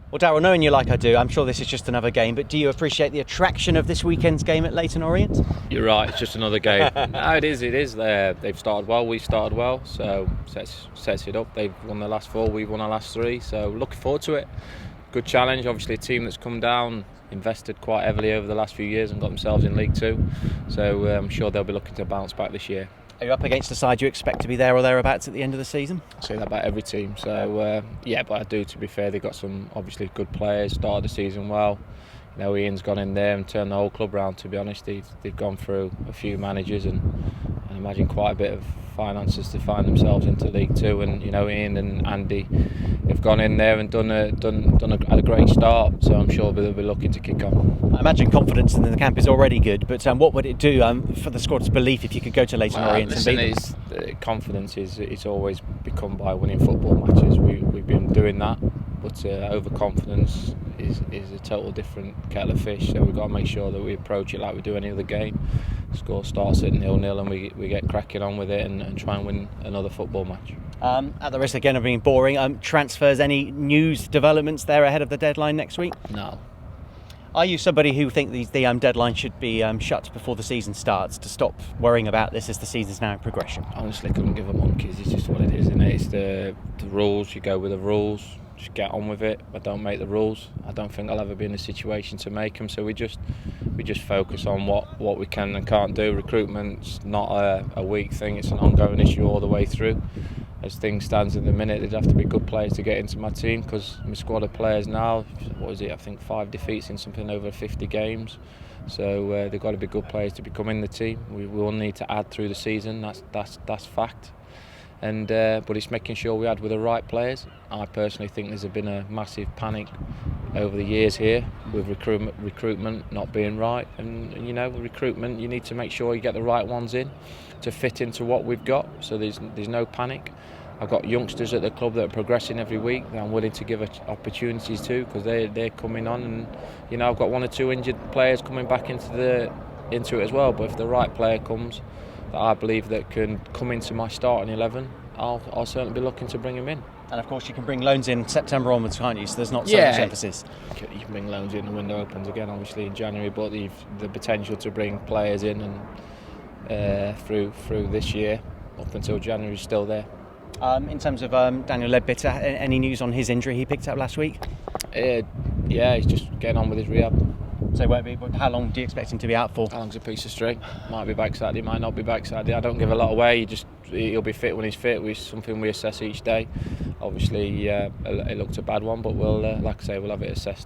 Well, Darrell, knowing you like I do, I'm sure this is just another game, but do you appreciate the attraction of this weekend's game at Leyton Orient? You're right, it's just another game. No, it is. They've started well, we started well, so sets it up. They've won their last 4, we've won our last 3, so looking forward to it. Good challenge, obviously a team that's come down, invested quite heavily over the last few years and got themselves in League 2, so I'm sure they'll be looking to bounce back this year. Are you up against a side you expect to be there or thereabouts at the end of the season? I say that about every team, so but I do, to be fair, they've got some obviously good players, started the season well. You know, Ian's gone in there and turned the whole club round, to be honest. They've gone through a few managers and I imagine quite a bit of finances to find themselves into League 2, and you know, Ian and Andy have gone in there and had a great start, so I'm sure they'll be looking to kick on. I imagine confidence in the camp is already good, but what would it do for the squad's belief if you could go to Leyton Orient and beat them? Confidence is always become by winning football matches. We've been doing that, but overconfidence is a total different kettle of fish, so we've got to make sure that we approach it like we do any other game. The score starts at 0-0 and we get cracking on with it and try and win another football match. At the risk again of being boring, transfers, any news developments there ahead of the deadline next week? No. Are you somebody who thinks the deadline should be shut before the season starts to stop worrying about this as the season's now in progression? Honestly, couldn't give a monkeys. It's just what it is, isn't it? It's the rules. You go with the rules. Just get on with it. I don't make the rules. I don't think I'll ever be in a situation to make them. So we just focus on what we can and can't do. Recruitment's not a week thing. It's an ongoing issue all the way through. As things stands at the minute, there'd have to be good players to get into my team, because my squad of players now, what is it? I think 5 defeats in something over 50 games. So they've got to be good players to become in the team. We will need to add through the season. That's fact. And but it's making sure we add with the right players. I personally think there's been a massive panic over the years here with recruitment not being right, and you know, recruitment, you need to make sure you get the right ones in to fit into what we've got, so there's no panic. I've got youngsters at the club that are progressing every week that I'm willing to give opportunities to, because they're coming on, and you know, I've got 1 or 2 injured players coming back into it as well. But if the right player comes that I believe that can come into my starting 11, I'll certainly be looking to bring him in. And of course you can bring loans in September onwards, can't you? So there's not so much emphasis. You can bring loans in, the window opens again obviously in January, but the potential to bring players in and through this year up until January is still there. In terms of Daniel Leadbitter, any news on his injury he picked up last week? Yeah, he's just getting on with his rehab. So it won't be, but how long do you expect him to be out for? How long's a piece of string? Might be back Saturday, might not be back Saturday. I don't give a lot away. He'll be fit when he's fit. It's something we assess each day. Obviously, it looked a bad one, but we'll, like I say, we'll have it assessed.